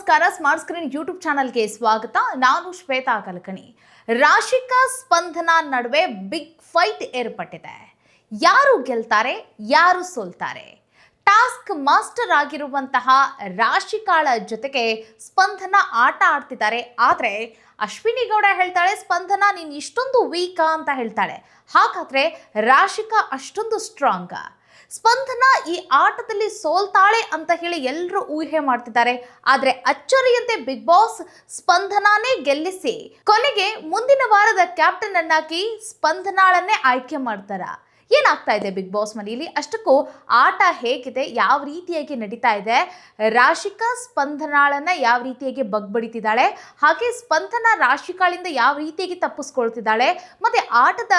ನಮಸ್ಕಾರ. Smart screen YouTube ಚಾನಲ್ಗೆ ಸ್ವಾಗತ. ನಾನು ಶ್ವೇತಾ ಕಲಕಣಿ. ರಾಶಿಕಾ ಸ್ಪಂದನ ನಡುವೆ ಬಿಗ್ ಫೈಟ್ ಏರ್ಪಟ್ಟಿದೆ. ಯಾರು ಗೆಲ್ತಾರೆ, ಯಾರು ಸೋಲ್ತಾರೆ? ಟಾಸ್ಕ್ ಮಾಸ್ಟರ್ ಆಗಿರುವಂತಹ ರಾಶಿಕಾಳ ಜೊತೆಗೆ ಸ್ಪಂದನ ಆಟ ಆಡ್ತಿದ್ದಾರೆ. ಆದರೆ ಅಶ್ವಿನಿ ಗೌಡ ಹೇಳ್ತಾಳೆ, ಸ್ಪಂದನ ನೀನು ಇಷ್ಟೊಂದು ವೀಕಾ ಅಂತ ಹೇಳ್ತಾಳೆ. ಹಾಗಾದ್ರೆ ರಾಶಿಕಾ ಅಷ್ಟೊಂದು ಸ್ಟ್ರಾಂಗ? ಸ್ಪಂದನ ಈ ಆಟದಲ್ಲಿ ಸೋಲ್ತಾಳೆ ಅಂತ ಹೇಳಿ ಎಲ್ಲರೂ ಊಹೆ ಮಾಡ್ತಿದ್ದಾರೆ. ಆದ್ರೆ ಅಚ್ಚರಿಯಂತೆ ಬಿಗ್ ಬಾಸ್ ಸ್ಪಂದನಾನೇ ಗೆಲ್ಲಿಸಿ ಕೊನೆಗೆ ಮುಂದಿನ ವಾರದ ಕ್ಯಾಪ್ಟನ್ ಅನ್ನಾಗಿ ಸ್ಪಂದನಾಳನ್ನೇ ಆಯ್ಕೆ ಮಾಡ್ತಾರ. ಏನಾಗ್ತಾ ಇದೆ ಬಿಗ್ ಬಾಸ್ ಮನೆಯಲ್ಲಿ? ಅಷ್ಟಕ್ಕೂ ಆಟ ಹೇಗಿದೆ, ಯಾವ ರೀತಿಯಾಗಿ ನಡೀತಾ ಇದೆ, ರಾಶಿಕಾ ಸ್ಪಂದನಾಳನ್ನ ಯಾವ ರೀತಿಯಾಗಿ ಬಗ್ಬಡಿತಿದ್ದಾಳೆ, ಹಾಗೆ ಸ್ಪಂದನ ರಾಶಿಕಾಳಿಂದ ಯಾವ ರೀತಿಯಾಗಿ ತಪ್ಪಿಸ್ಕೊಳ್ತಿದ್ದಾಳೆ, ಮತ್ತೆ ಆಟದ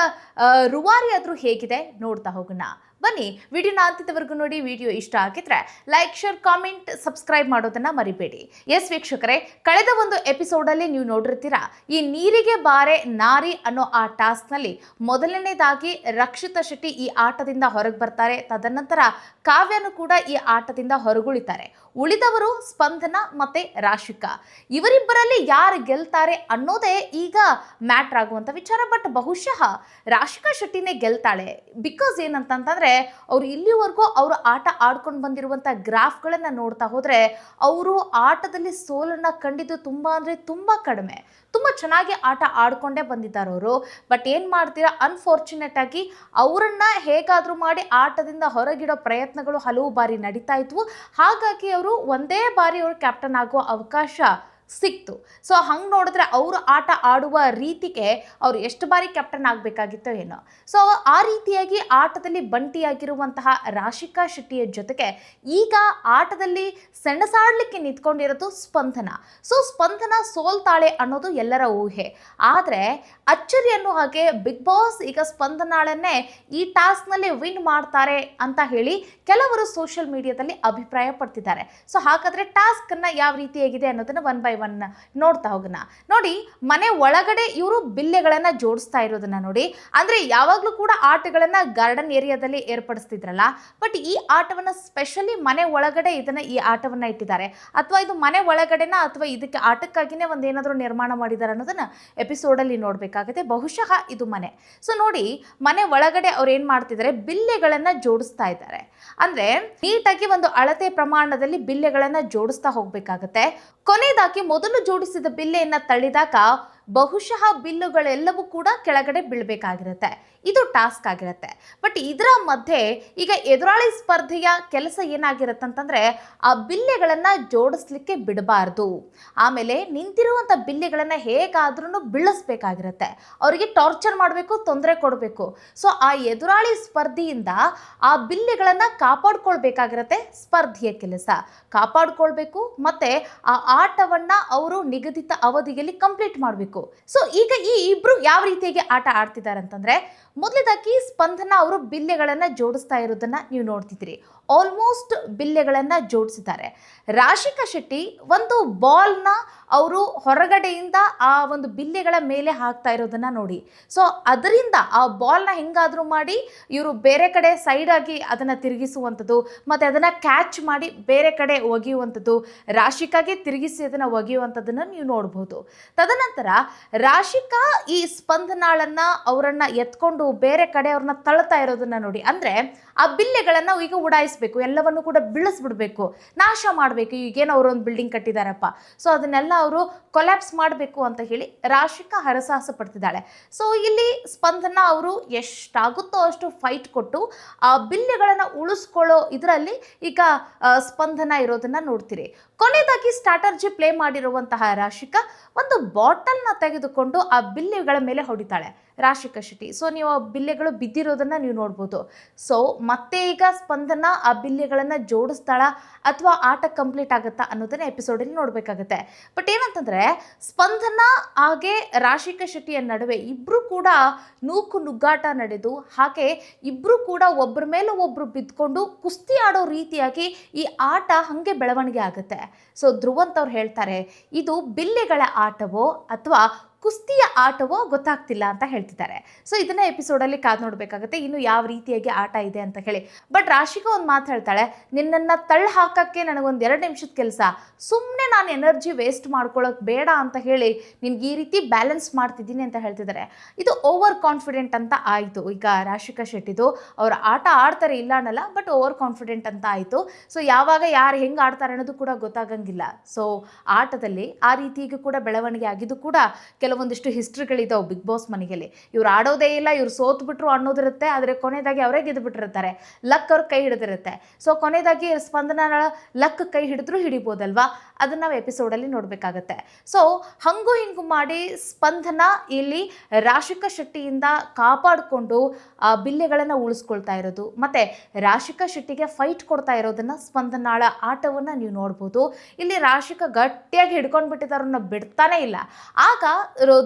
ರೂವಾರಿ ಆದ್ರೂ ಹೇಗಿದೆ ನೋಡ್ತಾ ಹೋಗೋಣ. ಬನ್ನಿ, ವಿಡಿಯೋನ ಅಂತ್ಯದವರೆಗೂ ನೋಡಿ. ವಿಡಿಯೋ ಇಷ್ಟ ಆಗಿದ್ರೆ ಲೈಕ್, ಶೇರ್, ಕಾಮೆಂಟ್, ಸಬ್ಸ್ಕ್ರೈಬ್ ಮಾಡೋದನ್ನ ಮರಿಬೇಡಿ. ಎಸ್ ವೀಕ್ಷಕರೇ, ಕಳೆದ ಒಂದು ಎಪಿಸೋಡಲ್ಲಿ ನೀವು ನೋಡಿರ್ತೀರಾ, ಈ ನೀರಿಗೆ ಬಾರೆ ನಾರಿ ಅನ್ನೋ ಆ ಟಾಸ್ಕ್ನಲ್ಲಿ ಮೊದಲನೇದಾಗಿ ರಕ್ಷಿತಾ ಶೆಟ್ಟಿ ಈ ಆಟದಿಂದ ಹೊರಗೆ ಬರ್ತಾರೆ. ತದನಂತರ ಕಾವ್ಯನು ಕೂಡ ಈ ಆಟದಿಂದ ಹೊರಗುಳಿತಾರೆ. ಉಳಿದವರು ಸ್ಪಂದನ ಮತ್ತೆ ರಾಶಿಕಾ. ಇವರಿಬ್ಬರಲ್ಲಿ ಯಾರು ಗೆಲ್ತಾರೆ ಅನ್ನೋದೇ ಈಗ ಮ್ಯಾಟ್ರ್ ಆಗುವಂಥ ವಿಚಾರ. ಬಟ್ ಬಹುಶಃ ರಾಶಿಕಾ ಶೆಟ್ಟಿನೇ ಗೆಲ್ತಾಳೆ. ಬಿಕಾಸ್ ಏನಂತಂತಂದ್ರೆ, ಅವರು ಇಲ್ಲಿವರೆಗೂ ಅವರು ಆಟ ಆಡ್ಕೊಂಡು ಬಂದಿರುವಂಥ ಗ್ರಾಫ್ಗಳನ್ನು ನೋಡ್ತಾ ಹೋದರೆ ಅವರು ಆಟದಲ್ಲಿ ಸೋಲನ್ನು ಕಂಡಿದ್ದು ತುಂಬ ಅಂದರೆ ತುಂಬ ಕಡಿಮೆ. ತುಂಬ ಚೆನ್ನಾಗಿ ಆಟ ಆಡ್ಕೊಂಡೇ ಬಂದಿದ್ದಾರೆ ಅವರು. ಬಟ್ ಏನು ಮಾಡ್ತೀರಾ, ಅನ್ಫಾರ್ಚುನೇಟ್ ಆಗಿ ಅವರನ್ನು ಹೇಗಾದರೂ ಮಾಡಿ ಆಟದಿಂದ ಹೊರಗಿಡೋ ಪ್ರಯತ್ನಗಳು ಹಲವು ಬಾರಿ ನಡೀತಾ ಇದ್ವು. ಹಾಗಾಗಿ ಅವರು ಒಂದೇ ಬಾರಿ ಅವರು ಕ್ಯಾಪ್ಟನ್ ಆಗುವ ಅವಕಾಶ ಸಿಕ್ತು. ಸೊ ಹಂಗೆ ನೋಡಿದ್ರೆ ಅವರು ಆಟ ಆಡುವ ರೀತಿಗೆ ಅವರು ಎಷ್ಟು ಬಾರಿ ಕ್ಯಾಪ್ಟನ್ ಆಗಬೇಕಾಗಿತ್ತೋ ಏನೋ. ಸೊ ಆ ರೀತಿಯಾಗಿ ಆಟದಲ್ಲಿ ಬಂಟಿಯಾಗಿರುವಂತಹ ರಾಶಿಕಾ ಶೆಟ್ಟಿಯ ಜೊತೆಗೆ ಈಗ ಆಟದಲ್ಲಿ ಸೆಣಸಾಡಲಿಕ್ಕೆ ನಿಂತ್ಕೊಂಡಿರೋದು ಸ್ಪಂದನ. ಸೊ ಸ್ಪಂದನ ಸೋಲ್ತಾಳೆ ಅನ್ನೋದು ಎಲ್ಲರ ಊಹೆ. ಆದರೆ ಅಚ್ಚರಿ ಅನ್ನೋ ಹಾಗೆ ಬಿಗ್ ಬಾಸ್ ಈಗ ಸ್ಪಂದನಾಳನ್ನೇ ಈ ಟಾಸ್ಕ್ನಲ್ಲಿ ವಿನ್ ಮಾಡ್ತಾರೆ ಅಂತ ಹೇಳಿ ಕೆಲವರು ಸೋಷಿಯಲ್ ಮೀಡಿಯಾದಲ್ಲಿ ಅಭಿಪ್ರಾಯ ಪಡ್ತಿದ್ದಾರೆ. ಸೊ ಹಾಗಾದರೆ ಟಾಸ್ಕನ್ನು ಯಾವ ರೀತಿಯಾಗಿದೆ ಅನ್ನೋದನ್ನು ಒನ್ ಬೈ ಒನ್ ನೋಡ್ತಾ ಹೋಗೋಣ. ನೋಡಿ, ಮನೆ ಒಳಗಡೆ ಇವರು ಬಿಲ್ಲೆಗಳನ್ನು ಜೋಡಿಸ್ತಾ ಇರೋದನ್ನ ನೋಡಿ. ಅಂದರೆ ಯಾವಾಗಲೂ ಕೂಡ ಆಟಗಳನ್ನು ಗಾರ್ಡನ್ ಏರಿಯಾದಲ್ಲಿ ಏರ್ಪಡಿಸ್ತಿದ್ರಲ್ಲ, ಬಟ್ ಈ ಆಟವನ್ನು ಸ್ಪೆಷಲಿ ಮನೆ ಒಳಗಡೆ ಈ ಆಟವನ್ನು ಇಟ್ಟಿದ್ದಾರೆ. ಅಥವಾ ಇದು ಮನೆ ಒಳಗಡೆನ ಅಥವಾ ಇದಕ್ಕೆ ಆಟಕ್ಕಾಗಿಯೇ ಒಂದೇನಾದರೂ ನಿರ್ಮಾಣ ಮಾಡಿದ್ದಾರೆ ಅನ್ನೋದನ್ನು ಎಪಿಸೋಡಲ್ಲಿ ನೋಡಬೇಕಾಗುತ್ತೆ. ಬಹುಶಃ ಇದು ಮನೆ. ಸೊ ನೋಡಿ, ಮನೆ ಒಳಗಡೆ ಅವ್ರು ಏನು ಮಾಡ್ತಿದ್ದಾರೆ, ಬಿಲ್ಲೆಗಳನ್ನು ಜೋಡಿಸ್ತಾ ಇದ್ದಾರೆ. ಅಂದರೆ ನೀಟಾಗಿ ಒಂದು ಅಳತೆ ಪ್ರಮಾಣದಲ್ಲಿ ಬಿಲ್ಲೆಗಳನ್ನು ಜೋಡಿಸ್ತಾ ಹೋಗಬೇಕಾಗತ್ತೆ. ಕೊನೆಯದಾಗಿ ಮೊದಲು ಜೋಡಿಸಿದ ಬಿಲ್ಲೆಯನ್ನು ತಳ್ಳಿದಾಗ ಬಹುಶಃ ಬಿಲ್ಲುಗಳೆಲ್ಲವೂ ಕೂಡ ಕೆಳಗಡೆ ಬೀಳಬೇಕಾಗಿರುತ್ತೆ. ಇದು ಟಾಸ್ಕ್ ಆಗಿರುತ್ತೆ. ಬಟ್ ಇದರ ಮಧ್ಯೆ ಈಗ ಎದುರಾಳಿ ಸ್ಪರ್ಧೆಯ ಕೆಲಸ ಏನಾಗಿರುತ್ತೆ ಅಂತಂದರೆ, ಆ ಬಿಲ್ಲೆಗಳನ್ನು ಜೋಡಿಸ್ಲಿಕ್ಕೆ ಬಿಡಬಾರ್ದು. ಆಮೇಲೆ ನಿಂತಿರುವಂಥ ಬಿಲ್ಲೆಗಳನ್ನು ಹೇಗಾದ್ರೂ ಬೀಳಿಸ್ಬೇಕಾಗಿರುತ್ತೆ. ಅವರಿಗೆ ಟಾರ್ಚರ್ ಮಾಡಬೇಕು, ತೊಂದರೆ ಕೊಡಬೇಕು. ಸೊ ಆ ಎದುರಾಳಿ ಸ್ಪರ್ಧೆಯಿಂದ ಆ ಬಿಲ್ಲೆಗಳನ್ನು ಕಾಪಾಡ್ಕೊಳ್ಬೇಕಾಗಿರುತ್ತೆ. ಸ್ಪರ್ಧೆಯ ಕೆಲಸ ಕಾಪಾಡ್ಕೊಳ್ಬೇಕು, ಮತ್ತು ಆ ಆಟವನ್ನು ಅವರು ನಿಗದಿತ ಅವಧಿಯಲ್ಲಿ ಕಂಪ್ಲೀಟ್ ಮಾಡಬೇಕು. ಸೊ ಈಗ ಈ ಇಬ್ರು ಯಾವ ರೀತಿಯಾಗಿ ಆಟ ಆಡ್ತಿದ್ದಾರೆ ಅಂತಂದ್ರೆ, ಮೊದಲದಾಗಿ ಸ್ಪಂದನ ಅವರು ಬಿಲ್ಲೆಗಳನ್ನು ಜೋಡಿಸ್ತಾ ಇರೋದನ್ನ ನೀವು ನೋಡ್ತಿದ್ದೀರಿ. ಆಲ್ಮೋಸ್ಟ್ ಬಿಲ್ಲೆಗಳನ್ನು ಜೋಡಿಸಿದ್ದಾರೆ. ರಾಶಿಕಾ ಶೆಟ್ಟಿ ಒಂದು ಬಾಲ್ನ ಅವರು ಹೊರಗಡೆಯಿಂದ ಆ ಒಂದು ಬಿಲ್ಲೆಗಳ ಮೇಲೆ ಹಾಕ್ತಾ ಇರೋದನ್ನ ನೋಡಿ. ಸೊ ಅದರಿಂದ ಆ ಬಾಲ್ನ ಹೆಂಗಾದರೂ ಮಾಡಿ ಇವರು ಬೇರೆ ಕಡೆ ಸೈಡ್ ಆಗಿ ಅದನ್ನು ತಿರುಗಿಸುವಂಥದ್ದು, ಮತ್ತು ಅದನ್ನು ಕ್ಯಾಚ್ ಮಾಡಿ ಬೇರೆ ಕಡೆ ಒಗೆಯುವಂಥದ್ದು, ರಾಶಿಕಾಗೆ ತಿರುಗಿಸಿ ಅದನ್ನು ಒಗೆಯುವಂಥದ್ದನ್ನು ನೀವು ನೋಡ್ಬೋದು. ತದನಂತರ ರಾಶಿಕಾ ಈ ಸ್ಪಂದನಾಳನ್ನ ಅವರನ್ನು ಎತ್ಕೊಂಡು ಬೇರೆ ಕಡೆ ಅವ್ರನ್ನ ತಳ್ತಾ ಇರೋದನ್ನ ನೋಡಿ. ಅಂದರೆ ಆ ಬಿಲ್ಲೆಗಳನ್ನು ಈಗ ಉಡಾಯಿಸಬೇಕು, ಎಲ್ಲವನ್ನು ಕೂಡ ಬೀಳಿಸ್ಬಿಡ್ಬೇಕು, ನಾಶ ಮಾಡಬೇಕು. ಈಗೇನು ಅವರು ಒಂದು ಬಿಲ್ಡಿಂಗ್ ಕಟ್ಟಿದಾರಪ್ಪ, ಸೊ ಅದನ್ನೆಲ್ಲ ಅವರು ಕೊಲ್ಯಾಪ್ಸ್ ಮಾಡಬೇಕು ಅಂತ ಹೇಳಿ ರಾಶಿಕಾ ಹರಸಾಹಸ ಪಡ್ತಿದ್ದಾಳೆ. ಸೊ ಇಲ್ಲಿ ಸ್ಪಂದನ ಅವರು ಎಷ್ಟಾಗುತ್ತೋ ಅಷ್ಟು ಫೈಟ್ ಕೊಟ್ಟು ಆ ಬಿಲ್ಲೆಗಳನ್ನು ಉಳಿಸ್ಕೊಳ್ಳೋ ಇದರಲ್ಲಿ ಈಗ ಸ್ಪಂದನ ಇರೋದನ್ನ ನೋಡ್ತೀರಿ. ಕೊನೆಯದಾಗಿ ಸ್ಟ್ರಾಟರ್ಜಿ ಪ್ಲೇ ಮಾಡಿರುವಂತಹ ರಾಶಿಕಾ ಒಂದು ಬಾಟಲ್ನ ತೆಗೆದುಕೊಂಡು ಆ ಬಿಲ್ಲೆಗಳ ಮೇಲೆ ಹೊಡಿತಾಳೆ ರಾಶಿಕಾ ಶೆಟ್ಟಿ. ಸೊ ನೀವು ಆ ಬಿಲ್ಲೆಗಳು ಬಿದ್ದಿರೋದನ್ನ ನೀವು ನೋಡ್ಬೋದು. ಸೊ ಮತ್ತೆ ಈಗ ಸ್ಪಂದನ ಆ ಬಿಲ್ಲೆಗಳನ್ನು ಜೋಡಿಸ್ತಾಳ ಅಥವಾ ಆಟ ಕಂಪ್ಲೀಟ್ ಆಗುತ್ತಾ ಅನ್ನೋದನ್ನ ಎಪಿಸೋಡಲ್ಲಿ ನೋಡಬೇಕಾಗುತ್ತೆ. ಬಟ್ ಏನಂತಂದರೆ, ಸ್ಪಂದನ ಹಾಗೆ ರಾಶಿಕಾ ಶೆಟ್ಟಿಯ ನಡುವೆ ಇಬ್ಬರು ಕೂಡ ನೂಕು ನುಗ್ಗಾಟ ನಡೆದು, ಹಾಗೆ ಇಬ್ಬರು ಕೂಡ ಒಬ್ಬರ ಮೇಲೆ ಒಬ್ಬರು ಬಿದ್ದುಕೊಂಡು ಕುಸ್ತಿ ಆಡೋ ರೀತಿಯಾಗಿ ಈ ಆಟ ಹಾಗೆ ಬೆಳವಣಿಗೆ ಆಗುತ್ತೆ. ಸೊ ಧ್ರುವಂತ್ ಅವ್ರು ಹೇಳ್ತಾರೆ, ಇದು ಬಿಲ್ಲೆಗಳ ಆಟವೋ ಅಥವಾ ಕುಸ್ತಿಯ ಆಟವೋ ಗೊತ್ತಾಗ್ತಿಲ್ಲ ಅಂತ ಹೇಳ್ತಿದ್ದಾರೆ. ಸೊ ಇದನ್ನ ಎಪಿಸೋಡಲ್ಲಿ ಕಾದು ನೋಡಬೇಕಾಗುತ್ತೆ ಇನ್ನು ಯಾವ ರೀತಿಯಾಗಿ ಆಟ ಇದೆ ಅಂತ ಹೇಳಿ. ಬಟ್ ರಾಶಿಕಾ ಒಂದು ಮಾತು ಹೇಳ್ತಾಳೆ, ನಿನ್ನನ್ನು ತಳ್ಳಿ ಹಾಕಕ್ಕೆ ನನಗೊಂದು 2 ನಿಮಿಷದ ಕೆಲಸ, ಸುಮ್ಮನೆ ನಾನು ಎನರ್ಜಿ ವೇಸ್ಟ್ ಮಾಡ್ಕೊಳ್ಳೋಕೆ ಬೇಡ ಅಂತ ಹೇಳಿ ನಿನ್ಗೆ ಈ ರೀತಿ ಬ್ಯಾಲೆನ್ಸ್ ಮಾಡ್ತಿದ್ದೀನಿ ಅಂತ ಹೇಳ್ತಿದ್ದಾರೆ. ಇದು ಓವರ್ ಕಾನ್ಫಿಡೆಂಟ್ ಅಂತ ಆಯಿತು. ಈಗ ರಾಶಿಕಾ ಶೆಟ್ಟಿದು ಅವ್ರ ಆಟ ಆಡ್ತಾರೆ ಇಲ್ಲ ಅನ್ನಲ್ಲ, ಬಟ್ ಓವರ್ ಕಾನ್ಫಿಡೆಂಟ್ ಅಂತ ಆಯಿತು. ಸೊ ಯಾವಾಗ ಯಾರು ಹೆಂಗೆ ಆಡ್ತಾರೆ ಅನ್ನೋದು ಕೂಡ ಗೊತ್ತಾಗಂಗಿಲ್ಲ. ಸೊ ಆಟದಲ್ಲಿ ಆ ರೀತಿಗೂ ಕೂಡ ಬೆಳವಣಿಗೆ ಆಗಿದ್ದು ಕೂಡ ಕೆಲವೊಂದಿಷ್ಟು ಹಿಸ್ಟ್ರಿಗಳಿದಾವೆ ಬಿಗ್ ಬಾಸ್ ಮನೆಯಲ್ಲಿ. ಇವ್ರು ಆಡೋದೇ ಇಲ್ಲ, ಇವ್ರು ಸೋತ್ಬಿಟ್ರು ಅನ್ನೋದಿರುತ್ತೆ, ಆದರೆ ಕೊನೆಯದಾಗಿ ಅವರೇ ಗೆದ್ದುಬಿಟ್ಟಿರ್ತಾರೆ. ಲಕ್ ಅವ್ರ ಕೈ ಹಿಡಿದಿರುತ್ತೆ. ಸೊ ಕೊನೆಯದಾಗಿ ಸ್ಪಂದನ ಲಕ್ ಕೈ ಹಿಡಿದ್ರು ಹಿಡಿಬೋದಲ್ವಾ, ಅದನ್ನು ನಾವು ಎಪಿಸೋಡಲ್ಲಿ ನೋಡಬೇಕಾಗತ್ತೆ. ಸೊ ಹಂಗು ಹಿಂಗು ಮಾಡಿ ಸ್ಪಂದನ ಇಲ್ಲಿ ರಾಶಿಕಾ ಶೆಟ್ಟಿಯಿಂದ ಕಾಪಾಡಿಕೊಂಡು ಆ ಬಿಲ್ಲೆಗಳನ್ನು ಉಳಿಸ್ಕೊಳ್ತಾ ಇರೋದು, ಮತ್ತು ರಾಶಿಕಾ ಶೆಟ್ಟಿಗೆ ಫೈಟ್ ಕೊಡ್ತಾ ಇರೋದನ್ನು ಸ್ಪಂದನಾಳ ಆಟವನ್ನು ನೀವು ನೋಡ್ಬೋದು. ಇಲ್ಲಿ ರಾಶಿಕಾ ಗಟ್ಟಿಯಾಗಿ ಹಿಡ್ಕೊಂಡು ಬಿಟ್ಟಿದ್ದಾರನ್ನ ಬಿಡ್ತಾನೆ ಇಲ್ಲ. ಆಗ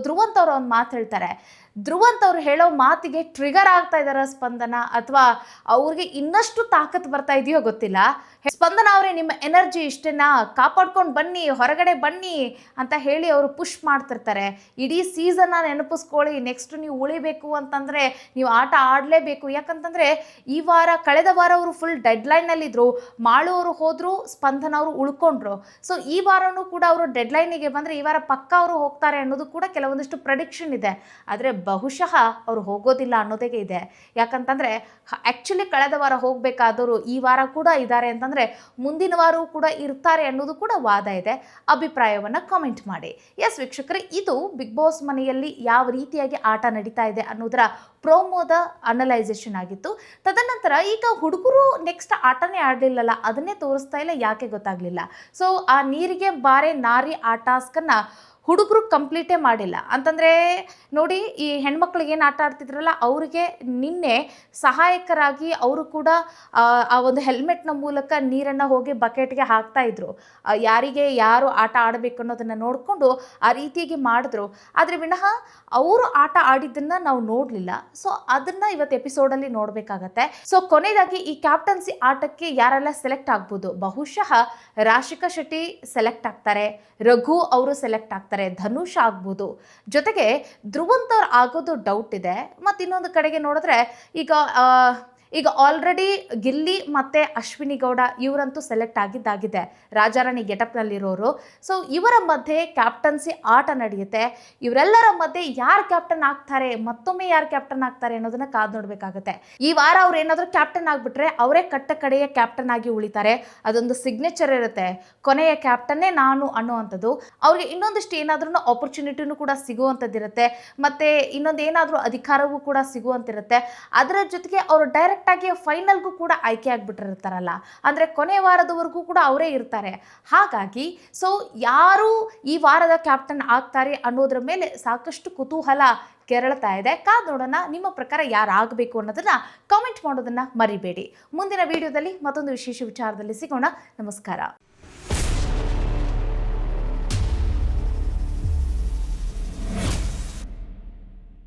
ಧ್ರುವಂತ್ ಅವರು ಒಂದು ಮಾತು ಹೇಳ್ತಾರೆ. ಧ್ರುವಂತ್ ಅವ್ರು ಹೇಳೋ ಮಾತಿಗೆ ಟ್ರಿಗರ್ ಆಗ್ತಾ ಇದ್ದಾರೆ ಸ್ಪಂದನ, ಅಥವಾ ಅವ್ರಿಗೆ ಇನ್ನಷ್ಟು ತಾಕತ್ತು ಬರ್ತಾ ಇದೆಯೋ ಗೊತ್ತಿಲ್ಲ. ಸ್ಪಂದನ ಅವರೇ ನಿಮ್ಮ ಎನರ್ಜಿ ಇಷ್ಟೇನಾ, ಕಾಪಾಡ್ಕೊಂಡು ಬನ್ನಿ, ಹೊರಗಡೆ ಬನ್ನಿ ಅಂತ ಹೇಳಿ ಅವರು ಪುಷ್ ಮಾಡ್ತಿರ್ತಾರೆ. ಇಡೀ ಸೀಸನ್ನ ನೆನಪಿಸ್ಕೊಳ್ಳಿ, ನೆಕ್ಸ್ಟ್ ನೀವು ಉಳಿಬೇಕು ಅಂತಂದರೆ ನೀವು ಆಟ ಆಡಲೇಬೇಕು. ಯಾಕಂತಂದರೆ ಈ ವಾರ ಕಳೆದ ವಾರ ಅವರು ಫುಲ್ ಡೆಡ್ಲೈನಲ್ಲಿದ್ದರು, ಮಾಳು ಅವರು ಹೋದರು, ಸ್ಪಂದನ ಅವರು ಉಳ್ಕೊಂಡ್ರು. ಸೊ ಈ ವಾರನೂ ಕೂಡ ಅವರು ಡೆಡ್ಲೈನಿಗೆ ಬಂದರೆ ಈ ವಾರ ಪಕ್ಕ ಅವರು ಹೋಗ್ತಾರೆ ಅನ್ನೋದು ಕೂಡ ಕೆಲವೊಂದಿಷ್ಟು ಪ್ರೆಡಿಕ್ಷನ್ ಇದೆ. ಆದರೆ ಬಹುಶಃ ಅವರು ಹೋಗೋದಿಲ್ಲ ಅನ್ನೋದೇ ಇದೆ. ಯಾಕಂತಂದರೆ ಆ್ಯಕ್ಚುಲಿ ಕಳೆದ ವಾರ ಹೋಗಬೇಕಾದವರು ಈ ವಾರ ಕೂಡ ಇದ್ದಾರೆ ಅಂತಂದರೆ ಮುಂದಿನ ವಾರವೂ ಕೂಡ ಇರ್ತಾರೆ ಅನ್ನೋದು ಕೂಡ ವಾದ ಇದೆ. ಅಭಿಪ್ರಾಯವನ್ನು ಕಾಮೆಂಟ್ ಮಾಡಿ. ಎಸ್ ವೀಕ್ಷಕರೇ, ಇದು ಬಿಗ್ ಬಾಸ್ ಮನೆಯಲ್ಲಿ ಯಾವ ರೀತಿಯಾಗಿ ಆಟ ನಡೀತಾ ಇದೆ ಅನ್ನೋದರ ಪ್ರೋಮೋದ ಅನಲೈಸೇಷನ್ ಆಗಿತ್ತು. ತದನಂತರ ಈಗ ಹುಡುಗರು ನೆಕ್ಸ್ಟ್ ಆಟನೇ ಆಡಲಿಲ್ಲಲ್ಲ, ಅದನ್ನೇ ತೋರಿಸ್ತಾ ಇಲ್ಲ, ಯಾಕೆ ಗೊತ್ತಾಗಲಿಲ್ಲ. ಸೊ ಆ ನೀರಿಗೆ ಬಾರೆ ನಾರಿ ಆ ಟಾಸ್ಕನ್ನು ಹುಡುಗರು ಕಂಪ್ಲೀಟೇ ಮಾಡಿಲ್ಲ. ಅಂತಂದರೆ ನೋಡಿ, ಈ ಹೆಣ್ಮಕ್ಳಿಗೆ ಏನು ಆಟ ಆಡ್ತಿದ್ರಲ್ಲ ಅವರಿಗೆ ನಿನ್ನೆ ಸಹಾಯಕರಾಗಿ ಅವರು ಕೂಡ ಆ ಒಂದು ಹೆಲ್ಮೆಟ್ನ ಮೂಲಕ ನೀರನ್ನು ಹೋಗಿ ಬಕೆಟ್ಗೆ ಹಾಕ್ತಾಯಿದ್ರು. ಯಾರಿಗೆ ಯಾರು ಆಟ ಆಡಬೇಕು ಅನ್ನೋದನ್ನು ನೋಡಿಕೊಂಡು ಆ ರೀತಿಯಾಗಿ ಮಾಡಿದ್ರು. ಆದರೆ ವಿನಃ ಅವರು ಆಟ ಆಡಿದ್ದನ್ನು ನಾವು ನೋಡಲಿಲ್ಲ. ಸೊ ಅದನ್ನು ಇವತ್ತು ಎಪಿಸೋಡಲ್ಲಿ ನೋಡಬೇಕಾಗತ್ತೆ. ಸೊ ಕೊನೆಯದಾಗಿ ಈ ಕ್ಯಾಪ್ಟನ್ಸಿ ಆಟಕ್ಕೆ ಯಾರೆಲ್ಲ ಸೆಲೆಕ್ಟ್ ಆಗ್ಬೋದು, ಬಹುಶಃ ರಾಶಿಕಾ ಶೆಟ್ಟಿ ಸೆಲೆಕ್ಟ್ ಆಗ್ತಾರೆ, ರಘು ಅವರು ಸೆಲೆಕ್ಟ್ ಆಗ್ತಾರೆ, ಧನುಷ್ ಆಗ್ಬೋದು, ಜೊತೆಗೆ ಧ್ರುವಂತ್ ಅವ್ರು ಆಗೋದು ಡೌಟ್ ಇದೆ. ಮತ್ತು ಇನ್ನೊಂದು ಕಡೆಗೆ ನೋಡಿದ್ರೆ ಈಗ ಆಲ್ರೆಡಿ ಗಿಲ್ಲಿ ಮತ್ತು ಅಶ್ವಿನಿ ಗೌಡ ಇವರಂತೂ ಸೆಲೆಕ್ಟ್ ಆಗಿದ್ದಾಗಿದೆ, ರಾಜಾರಾಣಿ ಗೆಟಪ್ನಲ್ಲಿರೋರು. ಸೊ ಇವರ ಮಧ್ಯೆ ಕ್ಯಾಪ್ಟನ್ಸಿ ಆಟ ನಡೆಯುತ್ತೆ. ಇವರೆಲ್ಲರ ಮಧ್ಯೆ ಯಾರು ಕ್ಯಾಪ್ಟನ್ ಆಗ್ತಾರೆ, ಮತ್ತೊಮ್ಮೆ ಯಾರು ಕ್ಯಾಪ್ಟನ್ ಆಗ್ತಾರೆ ಅನ್ನೋದನ್ನ ಕಾದು ನೋಡಬೇಕಾಗುತ್ತೆ. ಈ ವಾರ ಅವ್ರು ಏನಾದರೂ ಕ್ಯಾಪ್ಟನ್ ಆಗಿಬಿಟ್ರೆ ಅವರೇ ಕಟ್ಟ ಕಡೆಯ ಕ್ಯಾಪ್ಟನ್ ಆಗಿ ಉಳಿತಾರೆ. ಅದೊಂದು ಸಿಗ್ನೇಚರ್ ಇರುತ್ತೆ, ಕೊನೆಯ ಕ್ಯಾಪ್ಟನ್ನೇ ನಾನು ಅನ್ನುವಂಥದ್ದು. ಅವ್ರಿಗೆ ಇನ್ನೊಂದಿಷ್ಟು ಏನಾದ್ರೂ ಆಪರ್ಚುನಿಟಿನೂ ಕೂಡ ಸಿಗುವಂಥದ್ದಿರುತ್ತೆ, ಮತ್ತು ಇನ್ನೊಂದು ಏನಾದರೂ ಅಧಿಕಾರವೂ ಕೂಡ ಸಿಗುವಂತಿರುತ್ತೆ. ಅದರ ಜೊತೆಗೆ ಅವರು ಡೈರೆಕ್ಟ್ ಆಗಿ ಫೈನಲ್ಗೂ ಕೂಡ ಆಯ್ಕೆ ಆಗಿಬಿಟ್ಟಿರ್ತಾರಲ್ಲ, ಅಂದರೆ ಕೊನೆ ವಾರದವರೆಗೂ ಕೂಡ ಅವರೇ ಇರ್ತಾರೆ. ಹಾಗಾಗಿ ಸೊ ಯಾರು ಈ ವಾರದ ಕ್ಯಾಪ್ಟನ್ ಆಗ್ತಾರೆ ಅನ್ನೋದ್ರ ಮೇಲೆ ಸಾಕಷ್ಟು ಕುತೂಹಲ ಕೆರಳ್ತಾ ಇದೆ. ಕಾದು ನೋಡೋಣ, ನಿಮ್ಮ ಪ್ರಕಾರ ಯಾರಾಗಬೇಕು ಅನ್ನೋದನ್ನ ಕಾಮೆಂಟ್ ಮಾಡೋದನ್ನ ಮರಿಬೇಡಿ. ಮುಂದಿನ ವಿಡಿಯೋದಲ್ಲಿ ಮತ್ತೊಂದು ವಿಶೇಷ ವಿಚಾರದಲ್ಲಿ ಸಿಗೋಣ. ನಮಸ್ಕಾರ.